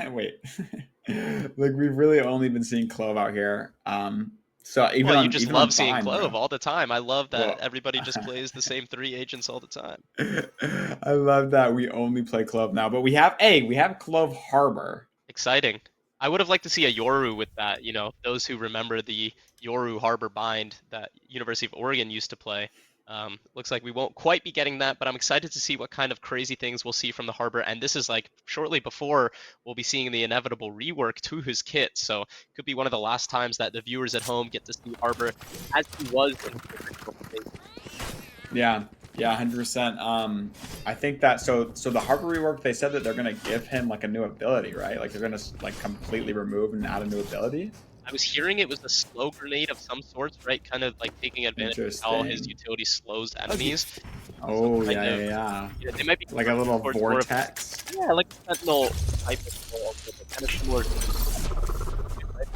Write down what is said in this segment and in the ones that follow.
Wait. Like we've really only been seeing Clove out here. So Well, you just even on love seeing Vine, Clove bro. all the time. I love that Well, everybody just plays the same 3 agents all the time. I love that we only play Clove now, but we have Clove Harbor. Exciting. I would have liked to see a Yoru with that. Those who remember the Yoru Harbor bind that University of Oregon used to play. Looks like we won't quite be getting that, but I'm excited to see what kind of crazy things we'll see from the Harbor. And this is like shortly before we'll be seeing the inevitable rework to his kit. So it could be one of the last times that the viewers at home get to see Harbor as he was in the original state. Yeah, yeah, 100%. I think that so the Harbor rework, they said that they're gonna give him like a new ability, right? Like they're gonna like completely remove and add a new ability. I was hearing it was a slow grenade of some sorts, right? Kind of like taking advantage of how his Interesting. utility slows enemies. So Oh kind yeah, yeah, of, yeah. they might be Like a working little towards more of a, vortex. yeah, like a Sentinel type of role, but kind of similar to right?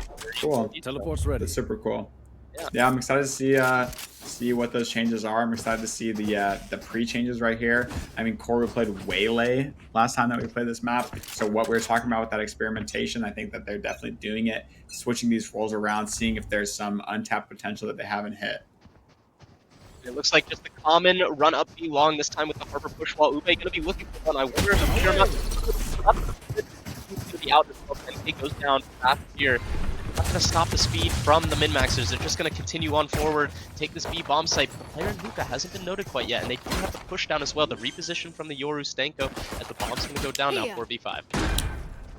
Cool. Teleport's That's ready. super cool. Yeah. Yeah, I'm excited to see what those changes are. I'm excited to see the pre-changes right here. I mean, Koru played Waylay last time that we played this map. So what we were talking about with that experimentation, I think that they're definitely doing it, switching these roles around, seeing if there's some untapped potential that they haven't hit. It looks like just a common run up B long this time with the Harbor push while Ube going to be looking for one. I wonder if the Pure he's going to be out as well, and he goes down fast here. Not going to stop the speed from the min-maxers. They're just going to continue on forward, take this B bomb site. But the player in Hookah hasn't been noted quite yet, and they do have to push down as well. The reposition from the Yoru Stanko as the bomb's going to go down now, 4v5.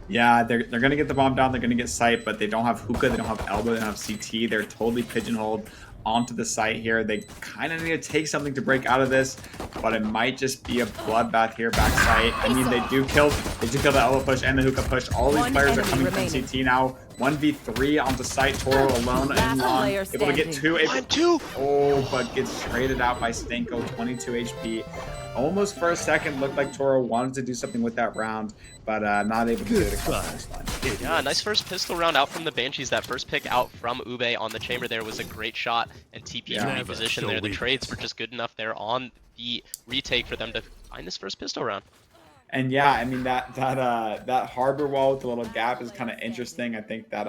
Yeah, they're going to get the bomb down. They're going to get sight, but they don't have Hookah. They don't have Elbow. They don't have CT. They're totally pigeonholed onto the site here. They kind of need to take something to break out of this, but it might just be a bloodbath here back site. I mean, they do kill the Elbow push and the Hookah push. All these players are coming from CT now. 1v3 onto site. Toro alone and long, able to get two. Oh, but gets traded out by Stanko, 22 HP. Almost for a second looked like Toro wanted to do something with that round, but not able to get it across the finish line. Yeah, nice first pistol round out from the Banshees. That first pick out from Ube on the chamber there was a great shot, and TP to reposition there. The trades were just good enough there on the retake for them to find this first pistol round. And yeah, I mean that harbor wall with the little gap is kind of interesting. I think that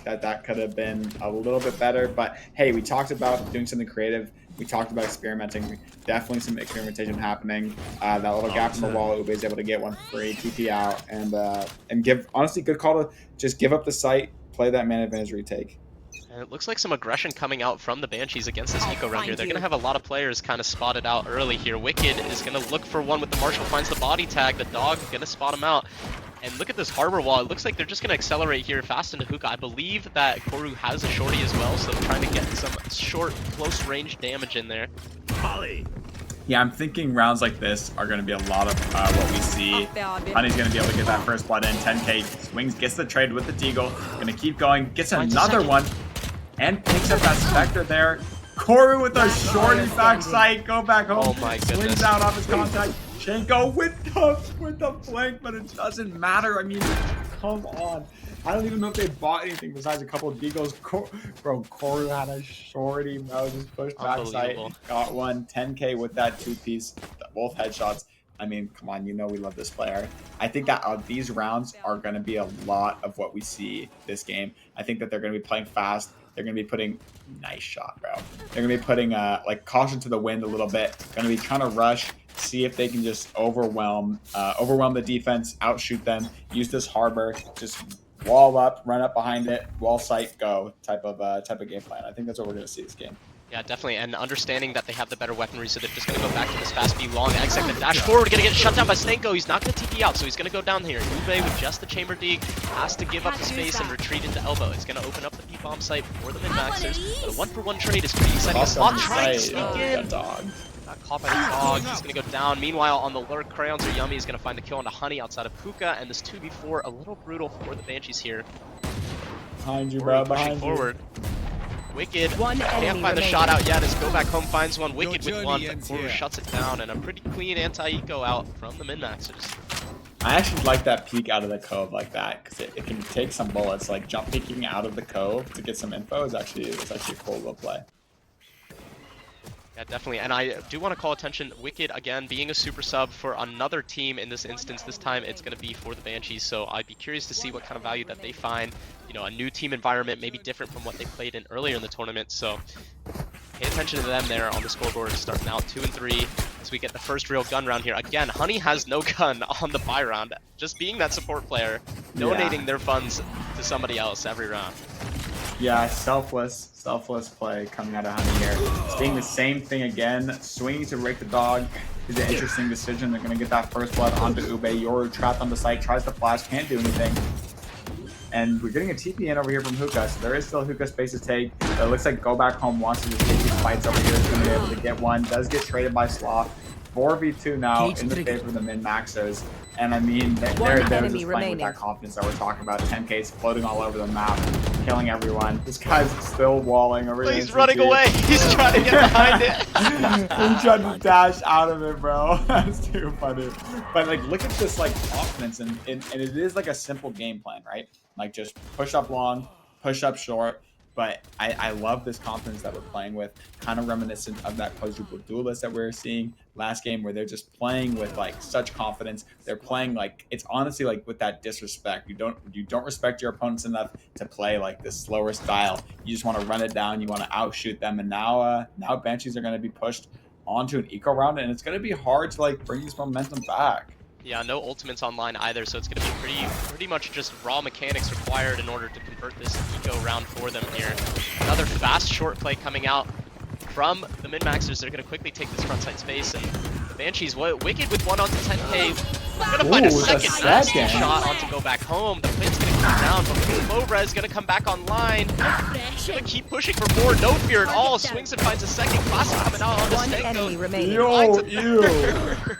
that could have been a little bit better, but hey, we talked about doing something creative. We talked about experimenting. Definitely some experimentation happening. That little gap in the wall, Ube is able to get one free, TP out, and give honestly good call to just give up the site, play that man advantage retake. And it looks like some aggression coming out from the Banshees against this eco round here. They're going to have a lot of players kind of spotted out early here. Wicked is going to look for one with the Marshall, finds the body tag. The dog going to spot him out. And look at this harbor wall. It looks like they're just going to accelerate here fast into Hookah. I believe that Koru has a shorty as well, so they're trying to get some short, close-range damage in there. Holly. Yeah, I'm thinking rounds like this are going to be a lot of what we see. Honey's going to be able to get that first blood in. 10k swings, gets the trade with the Deagle. Going to keep going, gets another one, and picks up that Spectre there. Koru with a shorty back sight. Go back home. Oh my goodness. Swings out off his contact. Shanko with the flank, but it doesn't matter. I mean, come on. I don't even know if they bought anything besides a couple of Deagles. Bro, Koru had a shorty, bro. Just pushed back sight. Got one. 10k with that two-piece. Both headshots. I mean, come on. You know we love this player. I think that these rounds are going to be a lot of what we see this game. I think that they're going to be playing fast. They're going to be putting... Nice shot, bro. They're going to be putting like caution to the wind a little bit. Going to be trying to rush. See if they can just overwhelm the defense, outshoot them, use this harbor, just wall up, run up behind it, wall sight, go type of game plan. I think that's what we're gonna see this game. Yeah, definitely, and understanding that they have the better weaponry, so they're just going to go back to this fast B long exec, then dash forward, going to get shut down by Stanko. He's not going to TP out, so he's going to go down here. Ube with just the chamber dig has to give up the space and retreat into elbow. It's going to open up the B-bomb site for the min-maxers, but a one-for-one trade is pretty exciting. Slot trying to sneak in. Got caught by the dog. He's going to go down. Meanwhile, on the lurk, Crayons are yummy. He's going to find the kill onto Honey outside of Hookah, and this 2v4 a little brutal for the Banshees here. Behind you, bro. Behind forward. Wicked can't find the shot out yet as Go Back Home finds one. Wicked with one, but Koru shuts it down, and a pretty clean anti-eco out from the min-maxers. I actually like that peek out of the cove like that, because it can take some bullets. Like jump peeking out of the cove to get some info is actually a cool little play. Yeah, definitely. And I do want to call attention, Wicked, again, being a super sub for another team in this instance. This time it's going to be for the Banshees, so I'd be curious to see what kind of value that they find. You know, a new team environment, maybe different from what they played in earlier in the tournament. So pay attention to them there on the scoreboard, starting out 2 and 3 as we get the first real gun round here. Again, Honey has no gun on the buy round. Just being that support player, donating their funds to somebody else every round. Yeah, selfless play coming out of Honey here. Seeing the same thing again, swinging to rake the dog is an interesting decision. They're going to get that first blood onto Ube. Yoru trapped on the site, tries to flash, can't do anything. And we're getting a TP in over here from Hookah, so there is still Hookah space to take. It looks like Go Back Home wants to just take these fights over here. He's going to be able to get one. Does get traded by Sloth. 4v2 now in the favor of the min-maxers. And I mean, they're just playing with that confidence that we're talking about. 10K's floating all over the map, killing everyone. This guy's still walling over here. He's running away. He's trying to get behind it. He's trying to dash out of it, bro. That's too funny. But like, look at this like confidence, and it is like a simple game plan, right? Like just push up long, push up short. But I love this confidence that we're playing with, kind of reminiscent of that quadruple duelist that we were seeing last game, where they're just playing with like such confidence. They're playing like, it's honestly like with that disrespect. You don't respect your opponents enough to play like this slower style. You just want to run it down. You want to outshoot them. And now Banshees are going to be pushed onto an eco round, and it's going to be hard to like bring this momentum back. Yeah, no ultimates online either, so it's going to be pretty much just raw mechanics required in order to convert this eco round for them here. Another fast short play coming out from the min-maxers. They're going to quickly take this front side space, and the Banshees, Wicked with one onto 10K, going to find a second nasty shot onto Go Back Home. The plant's going to come down, but low res going to come back online. Going to keep pushing for more, no fear at all. Swings and finds a second. Classic coming out on the Stenko. Yo, ew.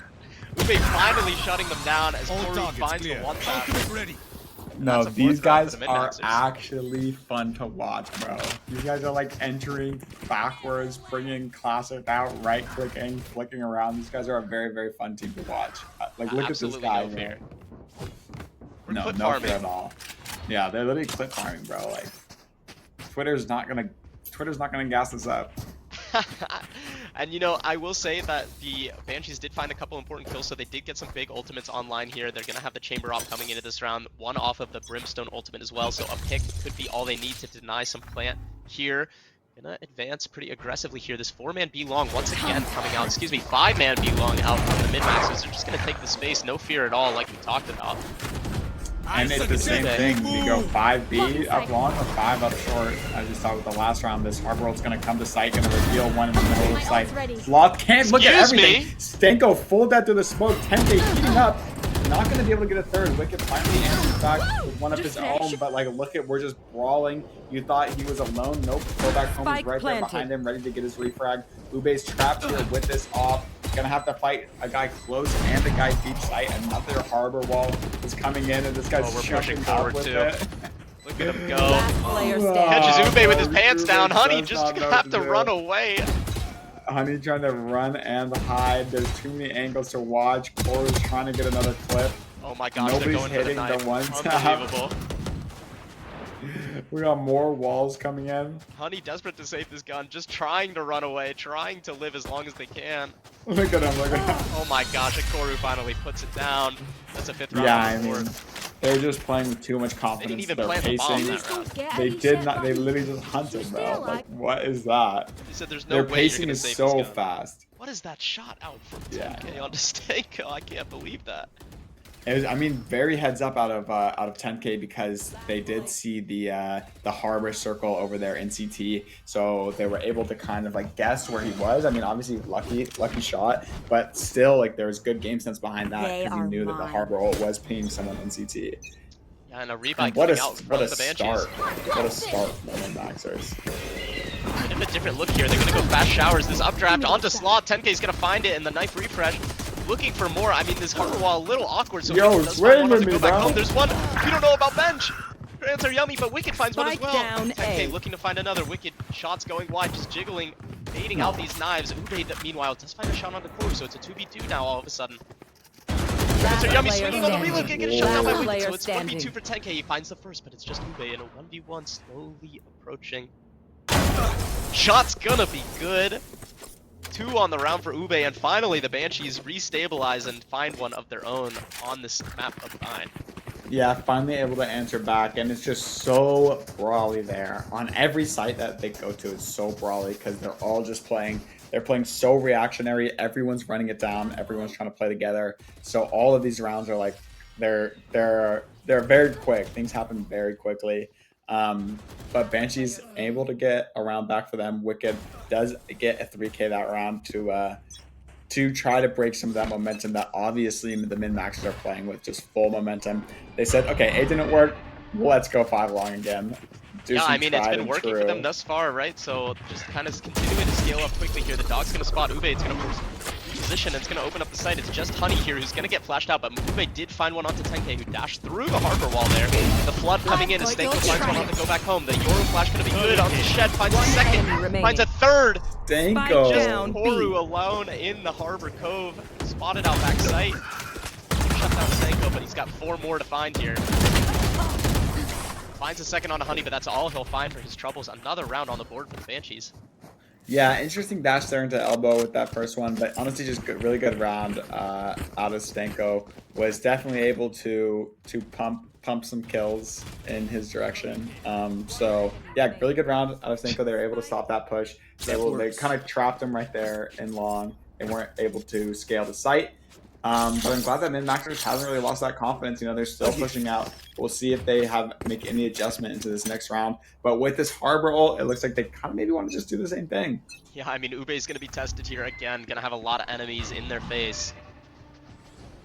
Ube finally shutting them down as Corey finds the one tap. No, these guys are actually fun to watch, bro. These guys are like entering backwards, bringing Classic out, right-clicking, flicking around. These guys are a very, very fun team to watch. Like, look at this guy. No fear. No fear at all. Yeah, they're literally clip farming, bro. Like, Twitter's not gonna gas us up. And you know, I will say that the Banshees did find a couple important kills, so they did get some big ultimates online here. They're gonna have the chamber op coming into this round, one off of the Brimstone ultimate as well, so a pick could be all they need to deny some plant here. Gonna advance pretty aggressively here. This 4-man B long once again coming out, 5-man B long out from the mid-maxers. They're just gonna take the space, no fear at all, like we talked about. And it's the same thing. We go 5B up long or 5 up short. As you saw with the last round, this Harbor World's going to come to site, going to reveal one in the middle of the site. Sloth can't look at everything. Stenko full dead through the smoke. 10K heating up. Not going to be able to get a third. Wicked finally answers back with one of his own, but like, look at, we're just brawling. You thought he was alone. Nope. Go Back Home is right there behind him, ready to get his refrag. Ube's trapped here with this off. Gonna have to fight a guy close and a guy deep sight. Another harbor wall is coming in, and this guy's pushing forward with too. it. Look at him go. Catches Ube with his pants down. Honey just gonna have to run away. Honey trying to run and hide. There's too many angles to watch. Core's trying to get another clip. Oh my gosh, nobody's they're going hitting for the knife. The one Unbelievable. We got more walls coming in. Honey desperate to save this gun, just trying to run away, trying to live as long as they can. Look at him, look at him. Oh my gosh, Koru finally puts it down. That's a 5th round. Yeah, I mean, they're just playing with too much confidence. They didn't even they're plant the bomb pacing. that round. They did not, they literally just hunted, bro. Like, what is that? He said there's no Their way pacing you're is save so this gun. fast. What is that shot out from 10K on Stenko? I can't believe that. It was, I mean, very heads up out of 10K, because they did see the harbor circle over there in CT, so they were able to kind of like guess where he was. I mean, obviously lucky shot, but still like there was good game sense behind that, because he knew that the harbor was pinging someone in CT. Yeah, and a rebuy What coming out from the Banshees. What a start from the Maxers. Bit of a different look here. They're gonna go fast showers. This updraft onto Sloth. 10K's gonna find it, and the knife refresh. Looking for more. I mean, this harbor wall a little awkward, so yo, does find one to me, go back bro. home. There's one. You don't know about bench. Grants are yummy, but Wicked finds one as well. Down 10K looking to find another. Wicked shots going wide, just jiggling, baiting out these knives. Ube, meanwhile, does find a shot on the core, so it's a 2v2 now all of a sudden. Grants are yummy, swinging on the reload, get shut down by Wicked, so it's 1v2 for 10K. He finds the first, but it's just Ube in a 1v1 slowly approaching. Shot's gonna be good. 2 on the round for Ube, and finally the Banshees restabilize and find one of their own on this map of 9. Yeah, finally able to answer back, and it's just so brawly there. On every site that they go to, it's so brawly because they're all just playing. They're playing so reactionary. Everyone's running it down. Everyone's trying to play together. So all of these rounds are like they're very quick. Things happen very quickly. But Banshee's able to get a round back for them. Wicked does get a 3K that round to try to break some of that momentum that obviously the min-maxers are playing with, just full momentum. They said, okay, A didn't work, let's go 5 long again. Yeah, I mean, it's been working for them thus far, right? So just kind of continuing to scale up quickly here. The dog's going to spot Ube, it's going to position, and it's going to open up the site. It's just Honey here who's going to get flashed out, but Ube did find one onto 10K who dashed through the harbor wall there. The flood coming in as Stanko finds one on to go back home. The Yoru flash going to be good on the Shed, finds a second, finds a third. Stanko. Just Koru alone in the harbor cove, spotted out back sight. Shut down Stanko, but he's got 4 more to find here. Finds a second on a Honey, but that's all he'll find for his troubles. Another round on the board for the Banshees. Yeah, interesting dash there into elbow with that first one, but honestly, just good, really good round out of Stanko. Was definitely able to pump some kills in his direction. So yeah, really good round out of Stanko. They were able to stop that push. They kind of trapped him right there in long. They weren't able to scale the site. But I'm glad that min-maxers hasn't really lost that confidence. You know, they're still pushing out. We'll see if they make any adjustment into this next round. But with this harbor ult, it looks like they kind of maybe want to just do the same thing. Yeah, I mean, Ube is going to be tested here again. Going to have a lot of enemies in their face.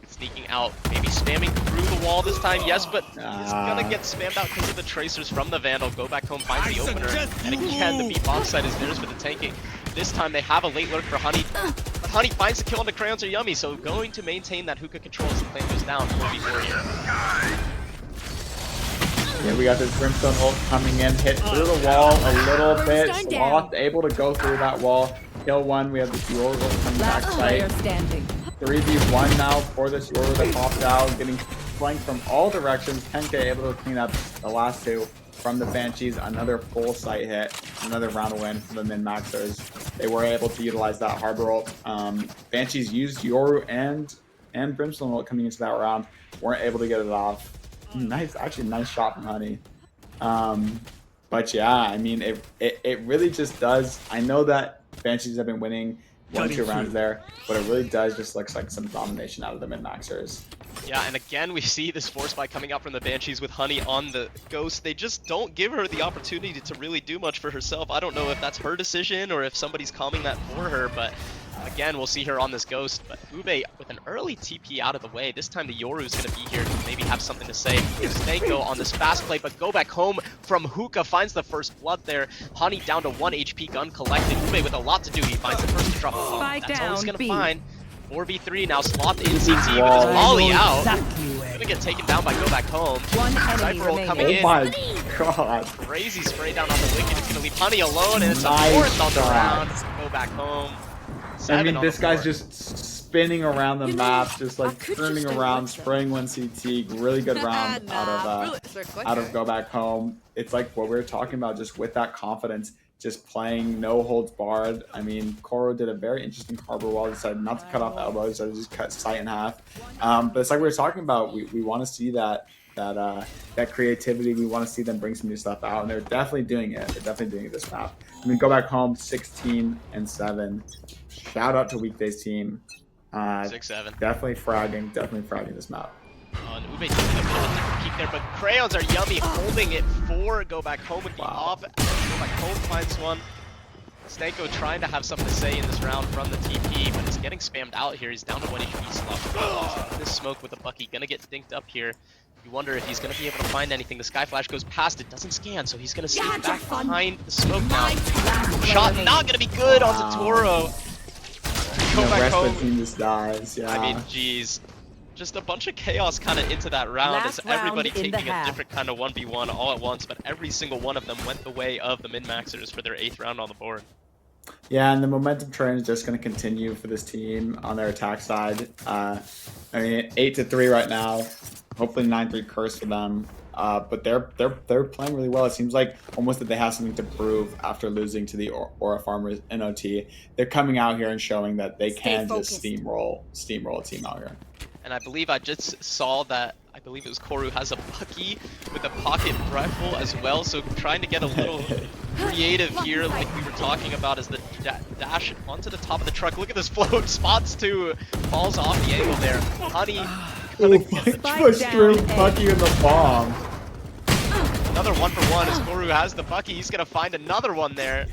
Sneaking out, maybe spamming through the wall this time, yes, but he's going to get spammed out because of the tracers from the Vandal. Go back home, finds the opener, and again, the meat bomb side is theirs for the tanking. This time they have a late lurk for Honey, but Honey finds the kill on the Crayons are yummy, so going to maintain that hookah control as the plane goes down 4v4 here. Yeah, we got this Brimstone ult coming in, hit through the wall a little bit. Sloth able to go through that wall, kill one. We have this Yoru coming back site. 3v1 now for this Yoru that popped out, getting flanked from all directions. 10K able to clean up the last 2 from the Banshees. Another full site hit, another round win for the min-maxers. They were able to utilize that harbor ult. Banshees used Yoru and Brimstone ult coming into that round. Weren't able to get it off. Nice, actually nice shot from Honey. But yeah, I mean, it really just does. I know that Banshees have been winning 1-2 rounds there, but it really does just looks like some domination out of the min-maxers. Yeah, and again, we see this force buy coming out from the Banshees with Honey on the Ghost. They just don't give her the opportunity to really do much for herself. I don't know if that's her decision or if somebody's calming that for her, but again, we'll see her on this Ghost. But Ube with an early TP out of the way. This time the Yoru's going to be here to maybe have something to say. Here's Stanko on this fast play, but go back home from Hookah finds the first blood there. Honey down to 1 HP, gun collected. Ube with a lot to do. He finds the first to drop a bomb. That's all he's going to find. 4v3 now, Sloth in CT with his volley out. Gonna get taken down by Go Back Home. Cypher ult coming in. Oh my god. Crazy spray down on the Wicked. It's gonna leave Honey alone, and it's a 4th on the round. Go Back Home. I mean, this guy's just spinning around the map, just like turning around, spraying 1 CT. Really good round out of Go Back Home. It's like what we were talking about, just with that confidence. Just playing no holds barred. I mean, Koro did a very interesting harbor wall. Decided not to cut off elbows, so just cut sight in half. But it's like we were talking about. We want to see that creativity. We want to see them bring some new stuff out, and they're definitely doing it. They're definitely doing it this map. I mean, Go Back Home 16-7. Shout out to Weekdays team. 6-7. Definitely fragging this map. And Ube taking a bit of a different peek there, but Crayons are yummy, holding it for Go Back Home with the off. Go Back Home finds one. Stanko trying to have something to say in this round from the TP, but he's getting spammed out here. He's down to 1 HP Sloth. This smoke with the Bucky gonna get dinked up here. You wonder if he's gonna be able to find anything. The Sky Flash goes past it, doesn't scan, so he's gonna sneak back behind the smoke now. Shot not gonna be good onto Toro. Go Back Home. The team just dies. Yeah. I mean, geez. Just a bunch of chaos kind of into that round as everybody taking a different kind of 1v1 all at once, but every single one of them went the way of the min-maxers for their 8th round on the board. Yeah, and the momentum train is just going to continue for this team on their attack side. I mean, 8-3 right now. Hopefully 9-3 curse for them. But they're playing really well. It seems like almost that they have something to prove after losing to the Aura Farmers in OT. They're coming out here and showing that they can just steamroll a team out here. And I believe I just saw that, I believe it was Koru has a Bucky with a pocket rifle as well, so trying to get a little creative here like we were talking about as the dash onto the top of the truck. Look at this float, spots two, falls off the angle there. Honey, Push through Bucky with the bomb. Another 1-for-1 as Koru has the Bucky, he's gonna find another one there.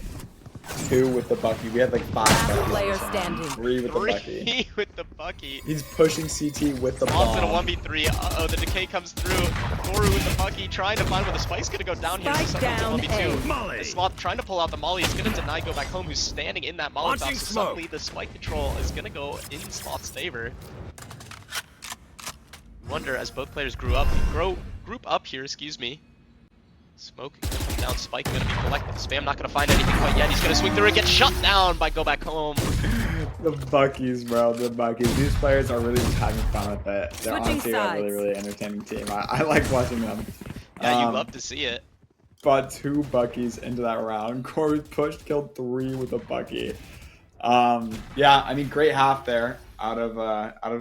2 with the Bucky. We had like 5 player standing. 3 with the Bucky. 3 with the Bucky. He's pushing CT with the bomb. Onto the 1v3. Uh-oh, the decay comes through. Koru with the Bucky trying to find where the Spike's gonna go down here. So down 1v2. The Sloth trying to pull out the Molly is gonna deny go back home, who's standing in that Molotov. So suddenly the Spike control is gonna go in Sloth's favor. Wonder as both players group up here, excuse me. Smoke down, Spike gonna be collected. Spam not gonna find anything quite yet. He's gonna swing through and get shut down by Go Back Home. The Buckies, bro, the Buckies. These players are really just having fun with it. They're honestly a really, really entertaining team. I like watching them. Yeah, you love to see it. But 2 Buckies into that round. Corey pushed, killed 3 with a Bucky. Yeah, I mean, great half there out of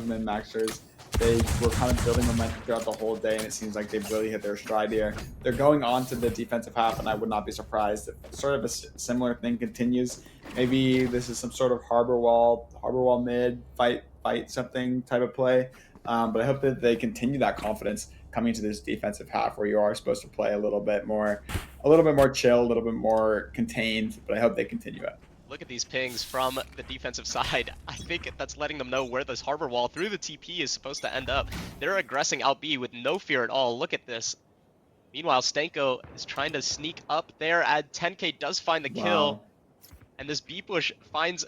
min-maxers. They were kind of building momentum throughout the whole day, and it seems like they've really hit their stride here. They're going on to the defensive half, and I would not be surprised if sort of a similar thing continues. Maybe this is some sort of harbor wall mid, fight something type of play. But I hope that they continue that confidence coming into this defensive half where you are supposed to play a little bit more chill, a little bit more contained, but I hope they continue it. Look at these pings from the defensive side. I think that's letting them know where this harbor wall through the TP is supposed to end up. They're aggressing out B with no fear at all. Look at this. Meanwhile, Stanko is trying to sneak up there. 10K does find the kill. And this B push finds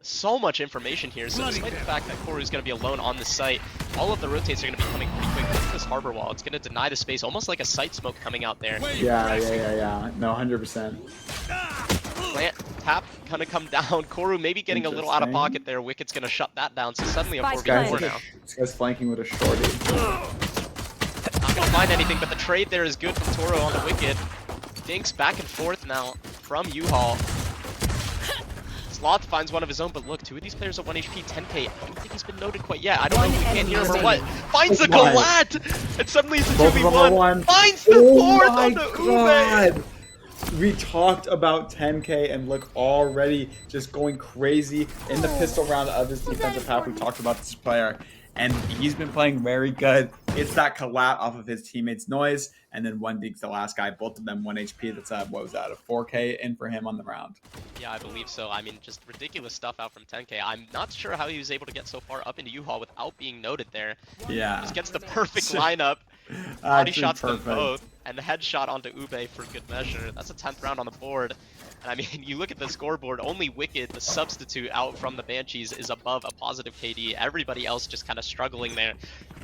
so much information here. So despite the fact that Koru is going to be alone on the site, all of the rotates are going to be coming pretty quick. Look at this harbor wall. It's going to deny the space, almost like a sight smoke coming out there. Yeah. No, 100%. Plant tap gonna come down. Koru maybe getting a little out of pocket there. Wicket's gonna shut that down. So suddenly a 4v4 now. This guy's flanking with a shorty. Not gonna find anything, but the trade there is good from Toro on the Wicket. Dinks back and forth now from U-Haul. Sloth finds one of his own, but look, 2 of these players are 1 HP. 10K, I don't think he's been noted quite yet. I don't know if we can't hear him or what. Finds the Galat! And suddenly it's a 2v1. Finds the 4th on the Ube! We talked about 10K and look already just going crazy in the pistol round of his defensive half. We talked about this player and he's been playing very good. It's that collat off of his teammates' noise, and then 1Deek's the last guy. Both of them 1 HP. That's what was that, a 4K in for him on the round? Yeah, I believe so. I mean, just ridiculous stuff out from 10K. I'm not sure how he was able to get so far up into U-Haul without being noted there. Yeah. Just gets the perfect lineup. Body shots them both, and the headshot onto Ube for good measure. That's a 10th round on the board. And I mean, you look at the scoreboard, only Wicked, the substitute out from the Banshees, is above a positive KD. Everybody else just kind of struggling there.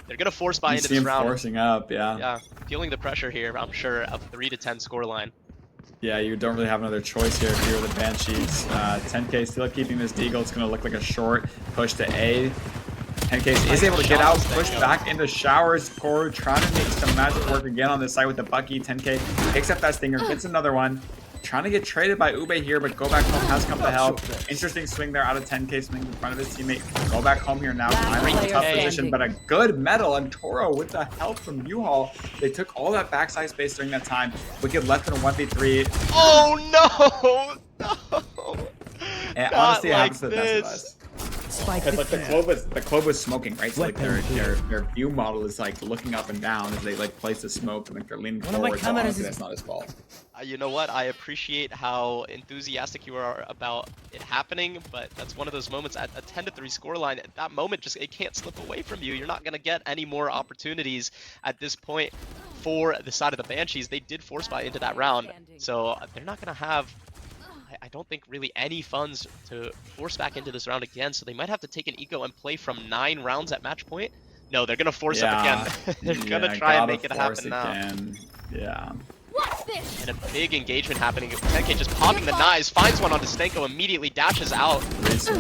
They're going to force buy into this round. Forcing up, yeah. Yeah, feeling the pressure here, I'm sure, of 3-10 scoreline. Yeah, you don't really have another choice here if you're the Banshees. 10K still keeping this deagle. It's going to look like a short push to A. 10K is able to get out, push back into showers. Koru trying to make some magic work again on this side with the Bucky. 10K picks up that stinger, gets another one. Trying to get traded by Ube here, but Go Back Home has come to help. Interesting swing there out of 10K, swing in front of his teammate. Go Back Home here now. Finally in a tough position, but a good medal. And Toro with the help from U-Haul. They took all that backside space during that time. Wicked left in a 1v3. Oh no! No! And honestly, it happens to the best of us. It's like the Clove was smoking, right? So like their view model is like looking up and down as they like place the smoke and like they're leaning forward. So honestly, that's not his fault. You know what? I appreciate how enthusiastic you are about it happening, but that's one of those moments at a 10-3 scoreline. That moment just it can't slip away from you. You're not gonna get any more opportunities at this point for the side of the Banshees. They did force buy into that round, so they're not gonna have. I don't think really any funds to force back into this round again, so they might have to take an eco and play from 9 rounds at match point. No, they're gonna force up again. They're gonna try and make it happen now. Yeah. And a big engagement happening. 10K just popping the knives, finds one onto Stenko, immediately dashes out,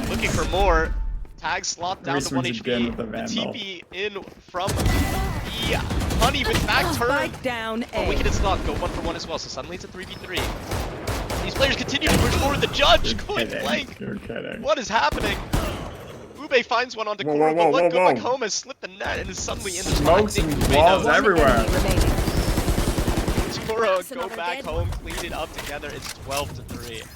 looking for more. Tag slot down to 1 again HP. with the The Vandal. TP in from the Honey with back turn. Spike down Oh, A. Wicked and Slot go 1-for-1 as well, so suddenly it's a 3v3. These players continue to push forward. The judge going blank. You're kidding. What is happening? Ube finds one onto Whoa, Koro, whoa, but what whoa, good luck whoa. home has slipped the net and is suddenly in the Smokes spot. I think and Ube walls knows. everywhere. Remaining. Koro go back home, clean it up together. It's 12-3.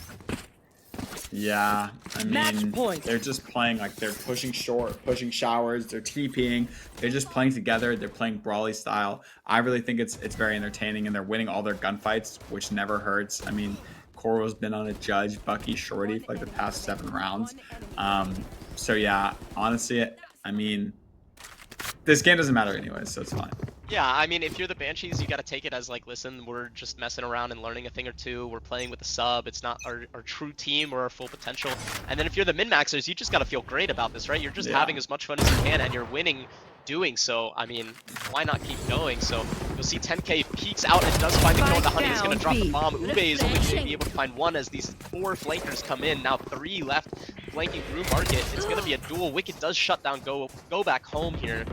Yeah, I Match mean, point. they're just playing like they're pushing short, pushing showers, they're TPing, they're just playing together, they're playing brawly style. I really think it's very entertaining, and they're winning all their gunfights, which never hurts. I mean, Koro's been on a judge, Bucky, Shorty for like the past 7 rounds. So yeah, honestly, I mean, this game doesn't matter anyway, so it's fine. Yeah, I mean, if you're the Banshees, you got to take it as like, listen, we're just messing around and learning a thing or two. We're playing with a sub. It's not our true team or our full potential. And then if you're the min-maxers, you just got to feel great about this, right? You're just having as much fun as you can, and you're winning doing so. I mean, why not keep going? So you'll see 10K peeks out and does find the kill. The Honey is going to drop the bomb. Ube is only going to be able to find one as these 4 flankers come in. Now 3 left flanking through Market. It's going to be a duel. Wicked does shut down, go back home here.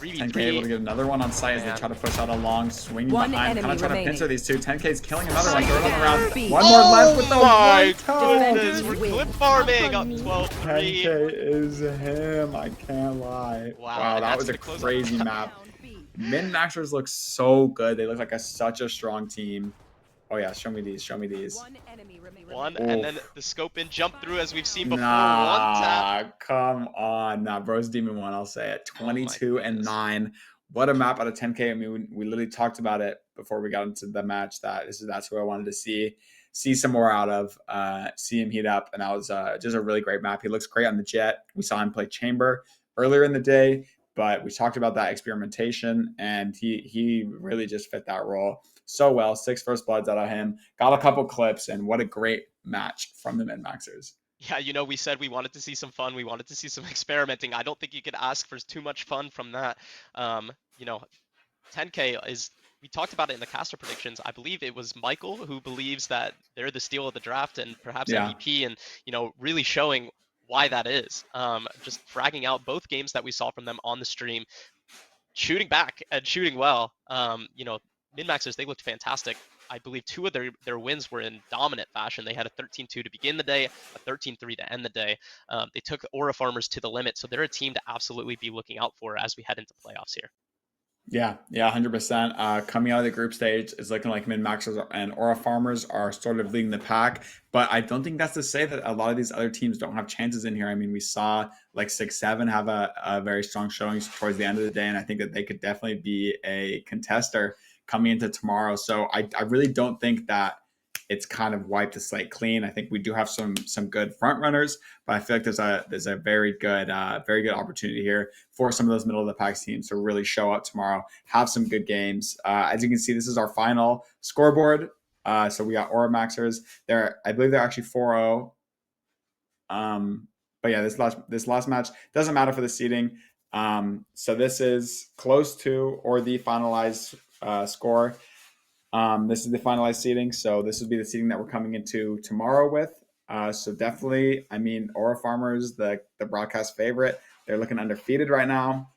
10K able to get another one on site as they try to push out a long swinging One behind, kind enemy of trying to remaining. pincer these two. 10K's killing another one, throwing another round. B. One more left with the my one goodness, we're clip farming up 12-3. 10K is him, I can't lie. Wow, and that that's was a gonna close out crazy the map. Min-maxers look so good. They look like such a strong team. Oh yeah, show me these, show me these. One, Oof. and then the scope in jump through as we've seen before. One Nah, tap. come on. Nah, Bros Demon 1, I'll say it. Oh my 22-9. What a map out of 10K. I mean, we literally talked about it before we got into the match that that's who I wanted to see some more out of, see him heat up. And that was just a really great map. He looks great on the Jet. We saw him play Chamber earlier in the day, but we talked about that experimentation, and he really just fit that role so well. 6 first bloods out of him. Got a couple clips, and what a great match from the min-maxers. Yeah, you know, we said we wanted to see some fun. We wanted to see some experimenting. I don't think you could ask for too much fun from that. You know, 10K is, we talked about it in the caster predictions. I believe it was Michael who believes that they're the steal of the draft and perhaps MVP, and, you know, really showing why that is. Just fragging out both games that we saw from them on the stream, shooting back and shooting well. You know, min-maxers, they looked fantastic. I believe 2 of their wins were in dominant fashion. They had a 13-2 to begin the day, a 13-3 to end the day. They took Aura Farmers to the limit, so they're a team to absolutely be looking out for as we head into playoffs here. Yeah, 100%. Coming out of the group stage, it's looking like min-maxers and Aura Farmers are sort of leading the pack, but I don't think that's to say that a lot of these other teams don't have chances in here. I mean, we saw like 6-7 have a very strong showing towards the end of the day, and I think that they could definitely be a contester coming into tomorrow. So I really don't think that it's kind of wiped the slate clean. I think we do have some good front runners, but I feel like there's a very good opportunity here for some of those middle of the pack teams to really show up tomorrow, have some good games. As you can see, this is our final scoreboard. So we got Aura Maxers. I believe they're actually 4-0. But yeah, this last match doesn't matter for the seeding. So this is close to or the finalized score. This is the finalized seating, so this would be the seating that we're coming into tomorrow with. So definitely, I mean, Aura Farmers, the broadcast favorite, they're looking undefeated right now,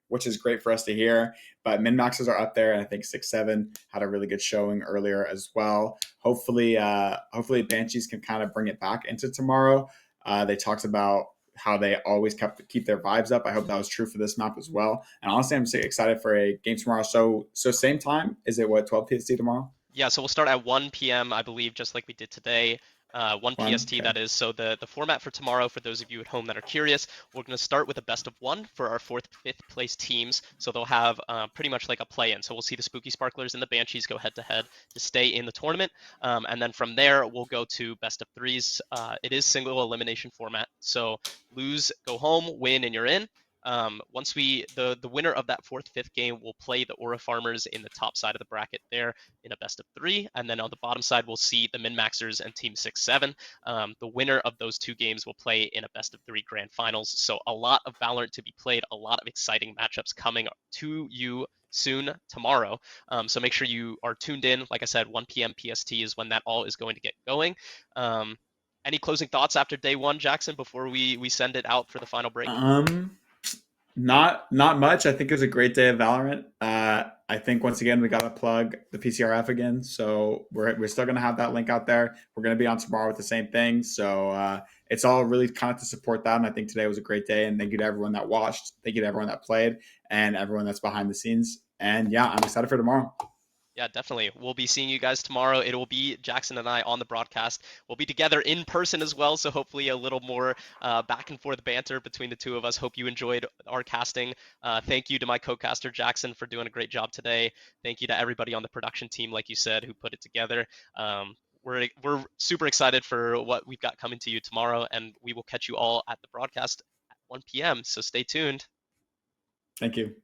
which is great for us to hear. But min-maxers are up there, and I think 6-7 had a really good showing earlier as well. Hopefully Banshees can kind of bring it back into tomorrow. They talked about how they always keep their vibes up. I hope that was true for this map as well. And honestly, I'm so excited for a game tomorrow. So same time, is it 12 PST tomorrow? Yeah, so we'll start at 1 p.m., I believe, just like we did today. 1 PST, okay. That is. So the format for tomorrow, for those of you at home that are curious, we're going to start with a best of 1 for our 4th, 5th place teams. So they'll have pretty much like a play-in. So we'll see the Spooky Sparklers and the Banshees go head-to-head to stay in the tournament. And then from there, we'll go to best of 3s. It is single elimination format. So lose, go home, win, and you're in. Once the winner of that 4th, 5th game will play the Aura Farmers in the top side of the bracket there in a best of 3, and then on the bottom side we'll see the Min Maxers and Team 6-7. The winner of those 2 games will play in a best of 3 grand finals. So a lot of Valorant to be played, a lot of exciting matchups coming to you soon tomorrow. So make sure you are tuned in. Like I said, 1 p.m. PST is when that all is going to get going. Any closing thoughts after day 1, Jackson, before we send it out for the final break? Not much. I think it was a great day of Valorant. I think once again we got to plug the PCRF again, so we're still gonna have that link out there. We're gonna be on tomorrow with the same thing, so it's all really kind of to support that. And I think today was a great day. And thank you to everyone that watched. Thank you to everyone that played, and everyone that's behind the scenes. And yeah, I'm excited for tomorrow. Yeah, definitely. We'll be seeing you guys tomorrow. It will be Jackson and I on the broadcast. We'll be together in person as well, so hopefully a little more back and forth banter between the two of us. Hope you enjoyed our casting. Thank you to my co-caster Jackson for doing a great job today. Thank you to everybody on the production team, like you said, who put it together. We're super excited for what we've got coming to you tomorrow, and we will catch you all at the broadcast at 1 p.m. So stay tuned. Thank you.